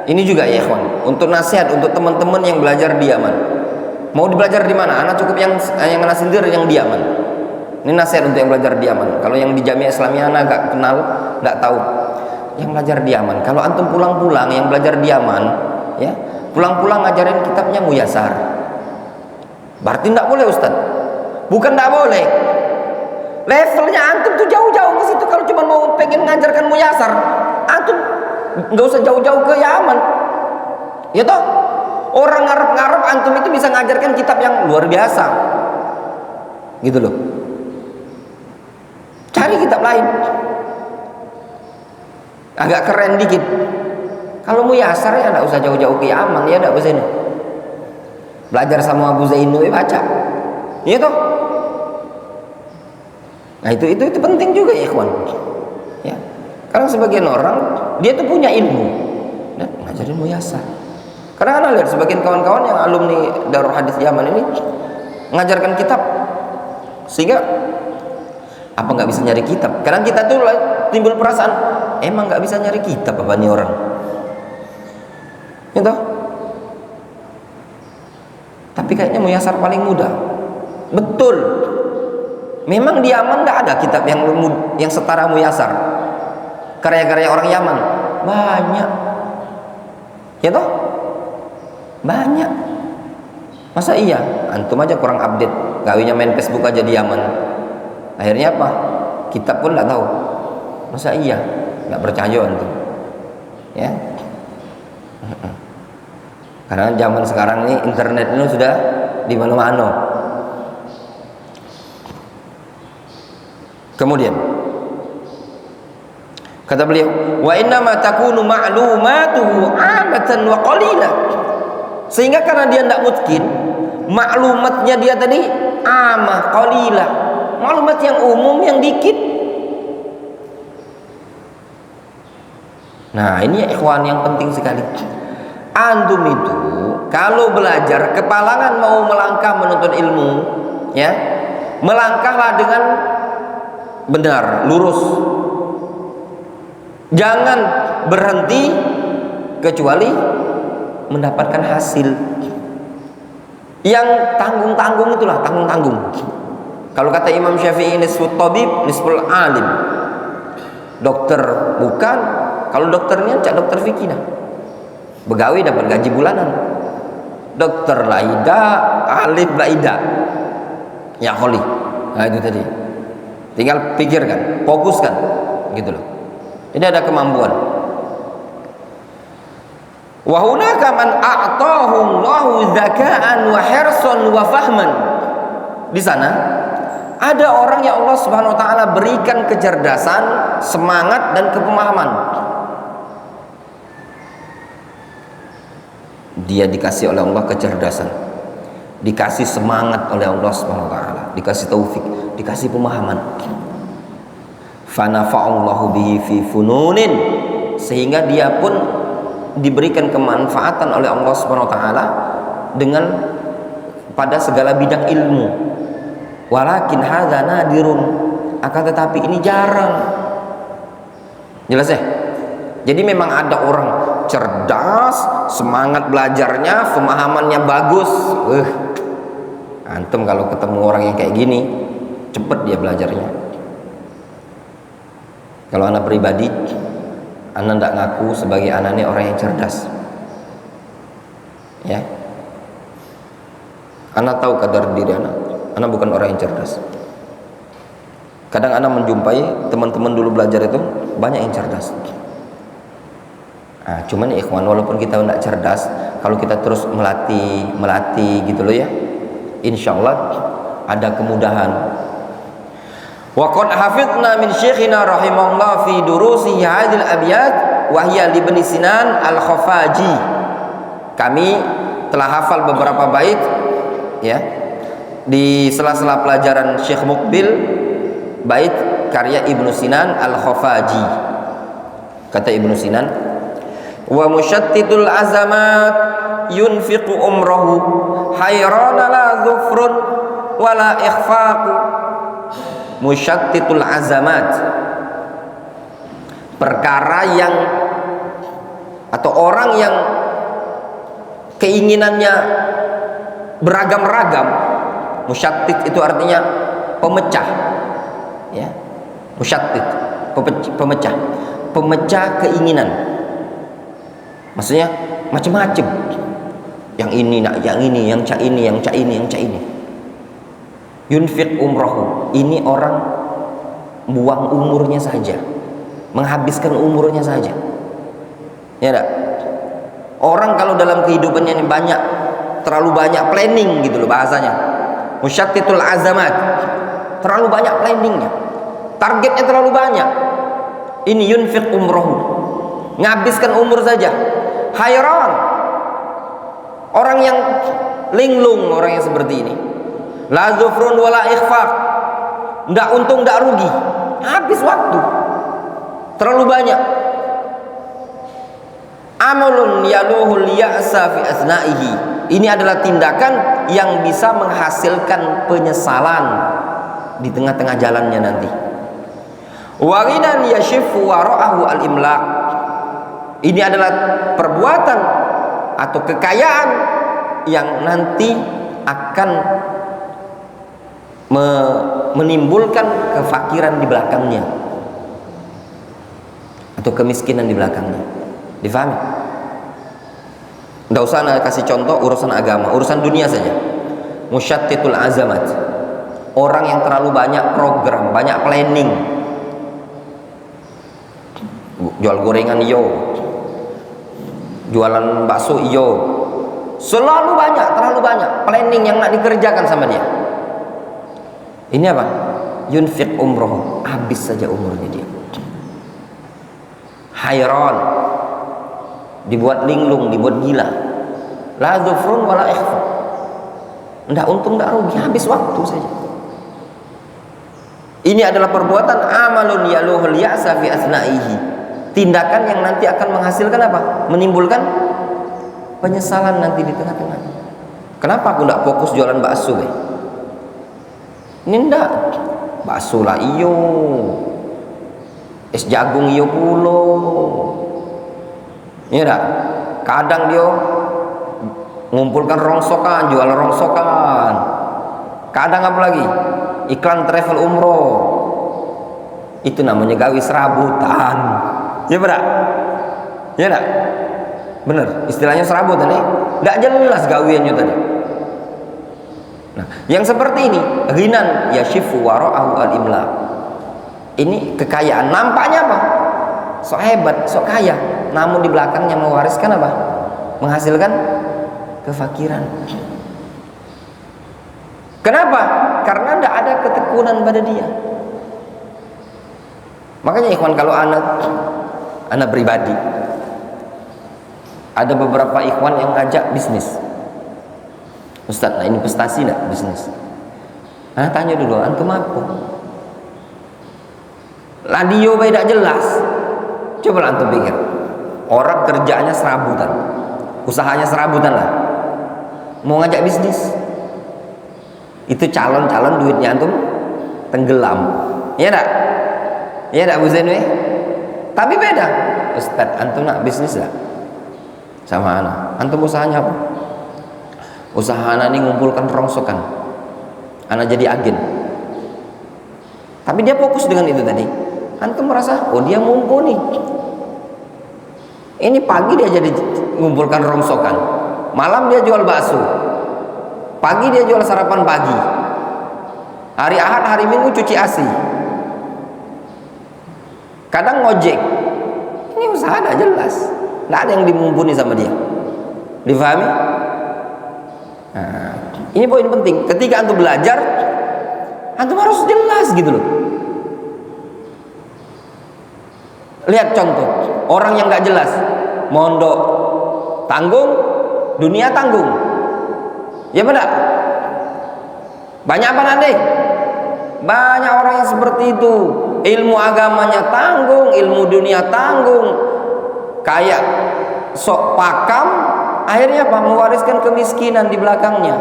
Ini juga ya ikhwan, untuk nasihat untuk teman-teman yang belajar di Yaman. Mau belajar di mana? Anak cukup yang ana sendiri yang di Yaman. Ini nasihat untuk yang belajar di Yaman. Kalau yang di Jamiah Islamiyah anak agak kenal, Nggak tahu. Yang belajar di Yaman, kalau antum pulang-pulang yang belajar di Yaman, ya, pulang-pulang ngajarin kitabnya Muyasar. Berarti nggak boleh Ustaz. Bukan nggak boleh. Levelnya antum tuh jauh-jauh ke situ. Kalau cuma mau pengen ngajarkan Muyasar, antum nggak usah jauh-jauh ke Yaman. Ya toh? Orang ngarep-ngarep antum itu bisa ngajarkan kitab yang luar biasa. Gitu loh. Cari kitab lain. Agak keren dikit. Kalau Muyasar ya enggak usah jauh-jauh ke Yaman, ya enggak usah ini. Belajar sama Abu Zainu baca. Iya toh? Nah, itu penting juga ya, ikhwan. Ya. Karena sebagian orang dia tuh punya ilmu dan ngajarin Muyasar. Karena Anda lihat sebagian kawan-kawan yang alumni Darul Hadis Yaman ini mengajarkan kitab, sehingga apa nggak bisa nyari kitab? Kadang kita tuh timbul perasaan, emang nggak bisa nyari kitab apa nih orang? Gitu. Tapi kayaknya Muyasar paling mudah. Betul. Memang di Yaman nggak ada kitab yang setara Muyasar. Karya-karya orang Yaman banyak. Ya toh? Banyak. Masa iya? Antum aja kurang update, gawinya main Facebook aja di Yaman. Akhirnya apa? Kitab pun nggak tahu. Masa iya? Nggak percaya antum. Ya. Karena zaman sekarang ini internet ini sudah di mana-mana. Kemudian kata beliau, wa inna ma takunu ma'lumatuhu 'amatan wa qalilan. Sehingga karena dia tidak mungkin, maklumatnya dia tadi amah, qalilah, maklumat yang umum, yang dikit. Nah, ini ikhwan yang penting sekali. Antum itu kalau belajar kepalangan mau melangkah menuntut ilmu, ya, melangkahlah dengan benar, lurus. Jangan berhenti kecuali mendapatkan hasil. Yang tanggung-tanggung itulah tanggung-tanggung. Kalau kata Imam Syafi'i, nisfut tabib nisful alim. Dokter bukan, kalau dokternya cak dokter fikih dah. Begawi dapat gaji bulanan. Dokter laida, alim laida. Ya kholi. Nah itu tadi. Tinggal pikirkan, fokuskan, gitu loh. Ini ada kemampuan. Wa hunaka man a'tahu Allahu dzaka'an wa hirsan wa fahman. Di sana ada orang yang Allah Subhanahu wa taala berikan kecerdasan, semangat dan kepemahaman. Dia dikasih oleh Allah kecerdasan, dikasih semangat oleh Allah Subhanahu wa taala, dikasih taufik, dikasih pemahaman. Fa nafa'allahu bihi fi fununin, sehingga dia pun diberikan kemanfaatan oleh Allah Subhanahu wa taala dengan pada segala bidang ilmu. Walakin hadza nadirun, akan tetapi ini jarang. Jelas ya? Jadi memang ada orang cerdas, semangat belajarnya, pemahamannya bagus. Antum kalau ketemu orang yang kayak gini, cepet dia belajarnya. Kalau anak pribadi, anak tidak ngaku sebagai anak ini orang yang cerdas. Ya, anak tahu kadar diri anak. Anak bukan orang yang cerdas. Kadang anak menjumpai teman-teman dulu belajar itu banyak yang cerdas. Nah, cuman ya ikhwan, walaupun kita tidak cerdas, kalau kita terus melatih gitu loh ya, insya Allah ada kemudahan. Wa qad hafidna min syekhina rahimahullah fi durusihi hadhil abyat wa hiya li Ibn Sinan al-Khafaji. Kami telah hafal beberapa bait ya di sela-sela pelajaran Syekh Muqbil, bait karya Ibnu Sinan al-Khafaji. Kata Ibnu Sinan, wa musyattidul azamat yunfiqu umrahu hayrana la dhufrun wala ikhfaqu. Musyattitul azamat, perkara yang atau orang yang keinginannya beragam-ragam. Musyattit itu artinya pemecah, ya. Musyattit pemecah keinginan. Maksudnya macam-macam. Yang ini nak, yang ini, yang cak ini, yang cak ini, yang cak ini. Yunfiq umrohu, ini orang buang umurnya saja, menghabiskan umurnya saja. Ya tak? Orang kalau dalam kehidupannya ini banyak, terlalu banyak planning gitu loh bahasanya. Musyattitul azamat, terlalu banyak planningnya, targetnya terlalu banyak. Ini yunfiq umrohu, menghabiskan umur saja. Hayran, orang yang linglung, orang yang seperti ini. La zufrun wala ikhfaq, ndak untung ndak rugi, habis waktu terlalu banyak. Amalun yaluhul ya'sa fi asna'ihi, ini adalah tindakan yang bisa menghasilkan penyesalan di tengah-tengah jalannya nanti. Wa ghinan yashifu wara'ahu al-imlaq, ini adalah perbuatan atau kekayaan yang nanti akan menimbulkan kefakiran di belakangnya atau kemiskinan di belakangnya. Difahami? Tidak usah kasih contoh urusan agama, urusan dunia saja. Musyattitul azamat, orang yang terlalu banyak program, banyak planning. Jual gorengan iyo, jualan bakso iyo, selalu banyak, terlalu banyak planning yang nak dikerjakan sama dia. Ini apa? Yunfiq umroh, habis saja umurnya dia. Hayran, dibuat linglung, dibuat gila. La dzufrun wala ikhfa, ndak untung ndak rugi, habis waktu saja. Ini adalah perbuatan amalun yaluhul ya'sa fi asna'ihi, tindakan yang nanti akan menghasilkan apa? Menimbulkan penyesalan nanti di tengah-tengah. Kenapa aku ndak fokus jualan bakso? Ini ndak, bakso lah iyo, es jagung iyo pulo. Iya tak? Kadang dia ngumpulkan rongsokan, jual rongsokan. Kadang apa lagi? Iklan travel umroh. Itu namanya gawe serabutan. Ya berak? Ya tak? Bener, istilahnya serabutan nih. Nggak jelas gawiannya tadi. Nah, yang seperti ini, ghinan yashifu wara'ahu al-imlaq. Ini kekayaan, nampaknya apa? Sok hebat, sok kaya, namun di belakangnya mewariskan apa? Menghasilkan kefakiran. Kenapa? Karena tidak ada ketekunan pada dia. Makanya ikhwan, kalau anak pribadi, ada beberapa ikhwan yang ngajak bisnis. Ustaz, nah investasi enggak bisnis? Anak tanya dulu, antum apa? Radio tidak jelas. Coba antum pikir, orang kerjanya serabutan, usahanya serabutan lah, mau ngajak bisnis, itu calon-calon duitnya antum tenggelam, ya enggak? Ya enggak Bu Zainwe? Tapi beda, Ustaz, antum nak bisnis enggak? Sama anak, antum usahanya apa? Usaha anak ini ngumpulkan rongsokan, anak jadi agen. Tapi dia fokus dengan itu tadi. Antum merasa, oh dia mumpuni. Ini pagi dia jadi ngumpulkan rongsokan, malam dia jual bakso, pagi dia jual sarapan pagi, hari Ahad, hari Minggu cuci ASI, kadang ngojek. Ini usaha ada jelas, tidak ada yang dimumpuni sama dia. Difahami? Nah, ini poin penting. Ketika antum belajar, antum harus jelas gitu loh. Lihat contoh orang yang nggak jelas, mondok tanggung, dunia tanggung, ya benar? Banyak apa nanti? Banyak orang yang seperti itu. Ilmu agamanya tanggung, ilmu dunia tanggung, kayak sok pakam, akhirnya apa? Mewariskan kemiskinan di belakangnya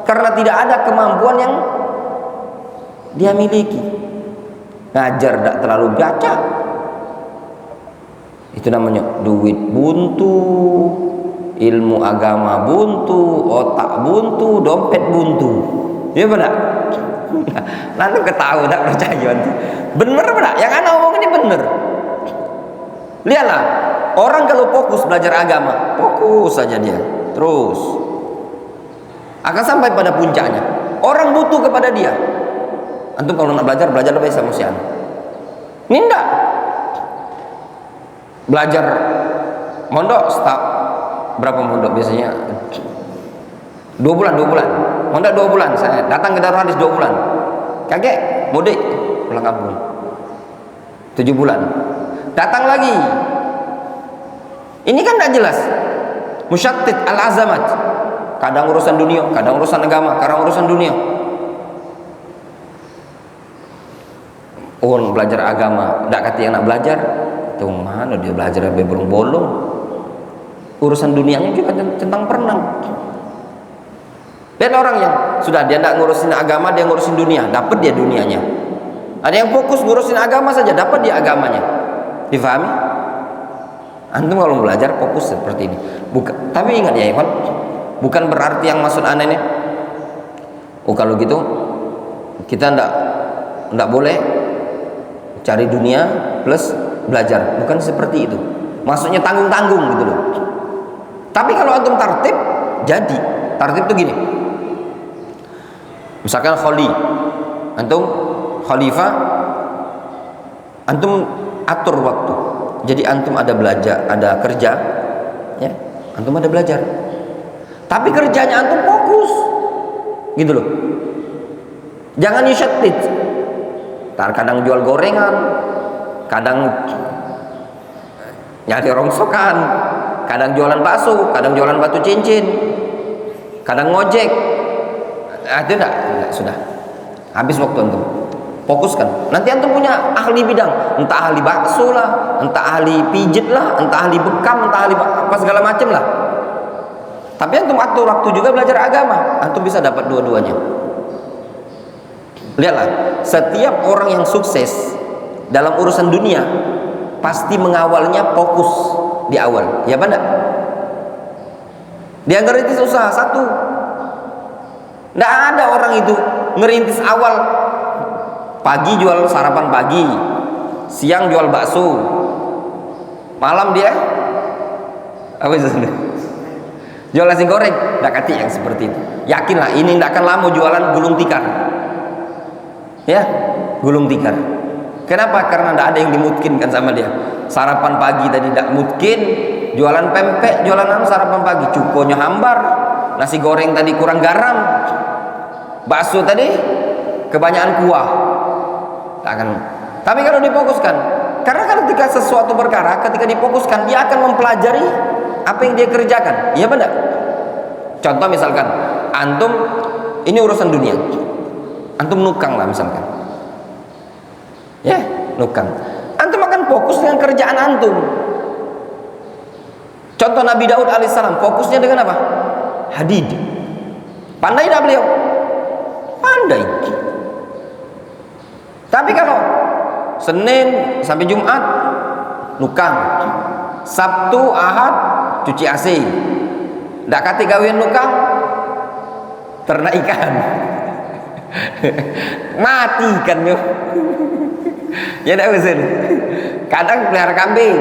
karena tidak ada kemampuan yang dia miliki. Ngajar tidak terlalu baca, itu namanya duit buntu, ilmu agama buntu, otak buntu, dompet buntu, ya benar? Nanti ketahui tak percaya nanti. Bener benar, yang anak omong ini bener. Lihatlah, orang kalau fokus belajar agama, fokus saja dia, terus akan sampai pada puncaknya. Orang butuh kepada dia. Antum kalau nak belajar, belajar lebih sama si anak. Ini enggak. Belajar mondok stop. Berapa mondok biasanya? 2 bulan. Mondok 2 bulan. Saya datang ke Darul Hadis 2 bulan. Kakek mudik pulang kampung. 7 bulan. Datang lagi. Ini kan tidak jelas. Musyattid al-azamat. Kadang urusan dunia, kadang urusan agama, kadang urusan dunia. Oh, belajar agama, tidak kata yang nak belajar. Tuh mana dia belajar sampai bolong-bolong. Urusan dunianya juga tentang perenang. Lihat orang yang sudah dia tidak ngurusin agama, dia ngurusin dunia, dapat dia dunianya. Ada yang fokus ngurusin agama saja, dapat dia agamanya. Difahami? Antum kalau belajar fokus seperti ini. Bukan, tapi ingat ya, ikhwan, bukan berarti yang maksud aneh ini. Oh kalau gitu kita tidak boleh cari dunia plus belajar. Bukan seperti itu. Maksudnya tanggung-tanggung gitu loh. Tapi kalau antum tertib, jadi tertib itu gini. Misalkan antum khalifah, antum atur waktu. Jadi antum ada belajar, ada kerja, ya, antum ada belajar. Tapi kerjanya antum fokus, gitu loh. Jangan yusyattid. Kadang jual gorengan, kadang nyari rongsokan, kadang jualan bakso, kadang jualan batu cincin, kadang ngojek. Itu enggak, sudah. Habis waktu antum. Fokuskan. Nanti antum punya ahli bidang, entah ahli bakso lah, entah ahli pijit lah, entah ahli bekam, entah ahli apa segala macam lah. Tapi antum atur waktu juga belajar agama, antum bisa dapat dua-duanya. Lihatlah, setiap orang yang sukses dalam urusan dunia pasti mengawalnya fokus di awal, ya benar? Dia ngerintis usaha satu. Tidak ada orang itu ngerintis awal. Pagi jual sarapan pagi, siang jual bakso, malam dia apa itu? Jual nasi goreng. Tidak kati yang seperti itu. Yakinlah ini tidak akan lama jualan gulung tikar. Ya, gulung tikar. Kenapa? Karena tidak ada yang dimungkinkan sama dia. Sarapan pagi tadi tidak mungkin, jualan pempek, jualan sarapan pagi, cukonya hambar, nasi goreng tadi kurang garam, bakso tadi kebanyakan kuah. Akan. Tapi kalau difokuskan, karena kan ketika sesuatu perkara, ketika difokuskan, dia akan mempelajari apa yang dia kerjakan. Iya benar? Contoh misalkan, antum ini urusan dunia, antum nukang lah misalkan, ya nukang, antum akan fokus dengan kerjaan antum. Contoh Nabi Daud alaihissalam, fokusnya dengan apa? Hadid. Pandai tak beliau? Pandai. Tapi kalau Senin sampai Jumat nukang, Sabtu Ahad cuci AC, ndak kati gawean nukang ternak ikan mati kan yo. Ya ndak bisa. Kadang pelihara kambing,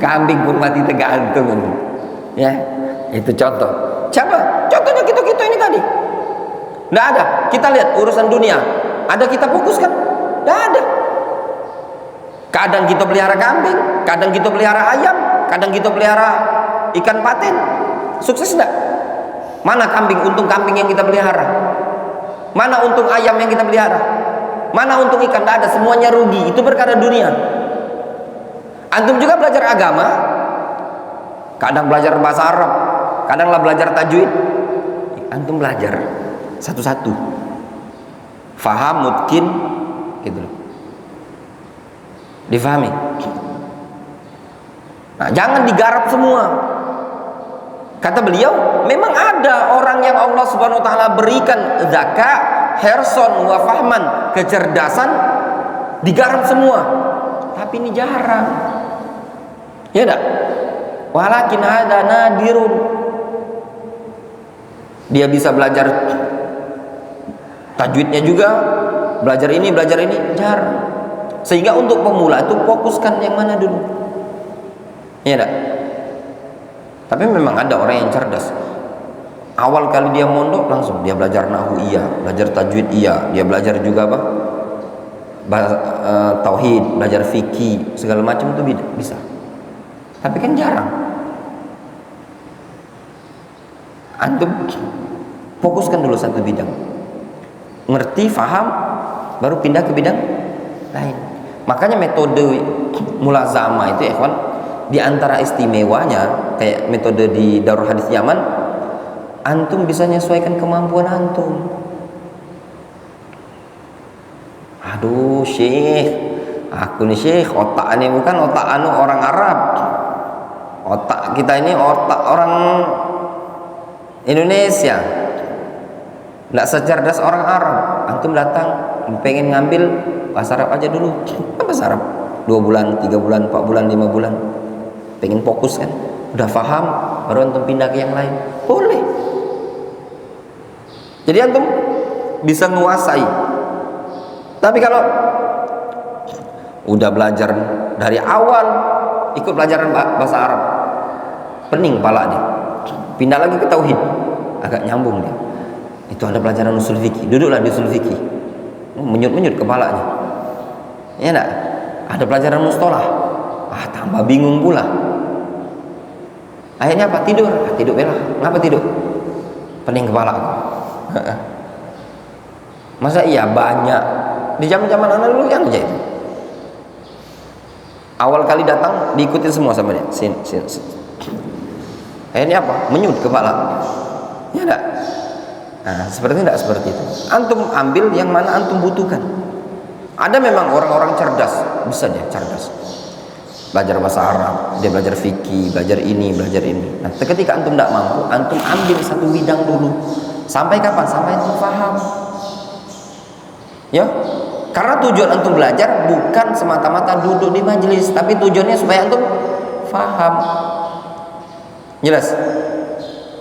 kambing pun mati tergantung. Ya, itu contoh. Coba contohnya kita ini tadi. Tidak ada. Kita lihat urusan dunia, ada kita fokuskan? Tidak ada. Kadang kita pelihara kambing, kadang kita pelihara ayam, kadang kita pelihara ikan patin. Sukses tidak? Mana untung kambing yang kita pelihara? Mana untung ayam yang kita pelihara? Mana untung ikan? Tidak ada. Semuanya rugi. Itu perkara dunia. Antum juga belajar agama, kadang belajar bahasa Arab, kadanglah belajar tajwid. Antum belajar satu-satu, faham mungkin gitu loh, difahami. Nah, jangan digarap semua. Kata beliau, memang ada orang yang Allah Subhanahu wa taala berikan zakat, herson wa fahman, kecerdasan, digarap semua. Tapi ini jarang. Ya enggak? Walakin ada nadirun. Dia bisa belajar tajwidnya juga, belajar ini, jarang. Sehingga untuk pemula itu fokuskan yang mana dulu. Iya enggak? Tapi memang ada orang yang cerdas. Awal kali dia mondok langsung dia belajar nahwu iya, belajar tajwid iya, dia belajar juga apa? Tauhid, belajar fikih, segala macam itu bisa. Tapi kan jarang. Antum fokuskan dulu satu bidang. Ngerti, faham, baru pindah ke bidang lain. Makanya metode mulazamah itu ikhwan, di antara istimewanya kayak metode di Darul Hadis Yaman, antum bisa menyesuaikan kemampuan antum. Aduh syekh, aku nih syekh, otak ini bukan otak orang Arab. Otak kita ini otak orang Indonesia, nggak secerdas orang Arab. Antum datang pengen ngambil bahasa Arab aja dulu. Bahasa Arab 2 bulan, 3 bulan, 4 bulan, 5 bulan, pengen fokus kan, udah paham, baru antum pindah ke yang lain, boleh. Jadi antum bisa menguasai. Tapi kalau udah belajar dari awal, ikut pelajaran bahasa Arab, pening kepala dia, pindah lagi ke tauhid, agak nyambung dia. Itu ada pelajaran usul fikih, duduklah di usul fikih, menyut-menyut kepalanya. Ya enggak? Ada pelajaran mustalah, tambah bingung pula. Akhirnya apa? Tidur. Tidur belah. Kenapa tidur? Pening kepala aku. Masa iya banyak di zaman-zaman anak dulu yang aja itu. Awal kali datang diikutin semua sama dia. Sin. Akhirnya apa? Menyut kepala. Ya enggak? Nah, seperti tidak seperti itu. Antum ambil yang mana antum butuhkan. Ada memang orang-orang cerdas, bisa dia cerdas. Belajar bahasa Arab, dia belajar fikih, belajar ini, belajar ini. Nah, ketika antum tidak mampu, antum ambil satu bidang dulu. Sampai kapan? Sampai antum paham. Ya, karena tujuan antum belajar bukan semata-mata duduk di majelis, tapi tujuannya supaya antum paham. Jelas?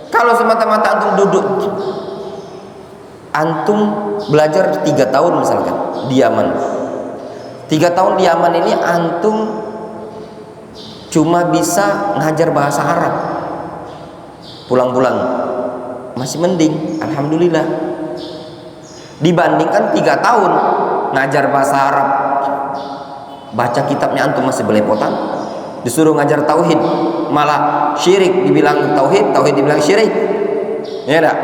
Kalau semata-mata antum duduk, antum belajar 3 tahun misalkan di Yaman. 3 tahun di Yaman ini antum cuma bisa ngajar bahasa Arab. Pulang-pulang masih mending, alhamdulillah. Dibandingkan 3 tahun ngajar bahasa Arab, baca kitabnya antum masih belepotan, disuruh ngajar tauhid malah syirik, dibilang tauhid, tauhid dibilang syirik. Ya enggak?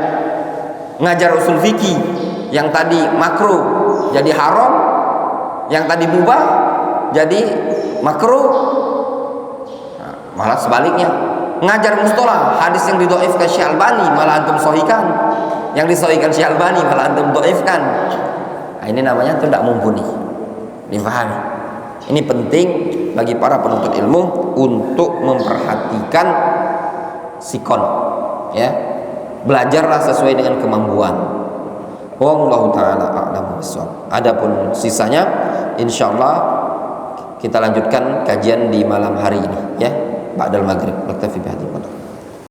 Ngajar usul fikih yang tadi makruh jadi haram, yang tadi mubah jadi makruh. Nah, malah sebaliknya ngajar mustalah, hadis yang didhaifkan Syekh Albani malah antum sahihkan, yang disahihkan Syekh Albani malah antum dhaifkan. Nah, ini namanya itu tidak mumpuni. Difahami. Ini penting bagi para penuntut ilmu untuk memperhatikan sikon, ya. Belajarlah sesuai dengan kemampuan. Wallahu taala a'lamu bissawab. Adapun sisanya insyaallah kita lanjutkan kajian di malam hari ini, ya, ba'dal maghrib. Naktafi bihadzal qadar.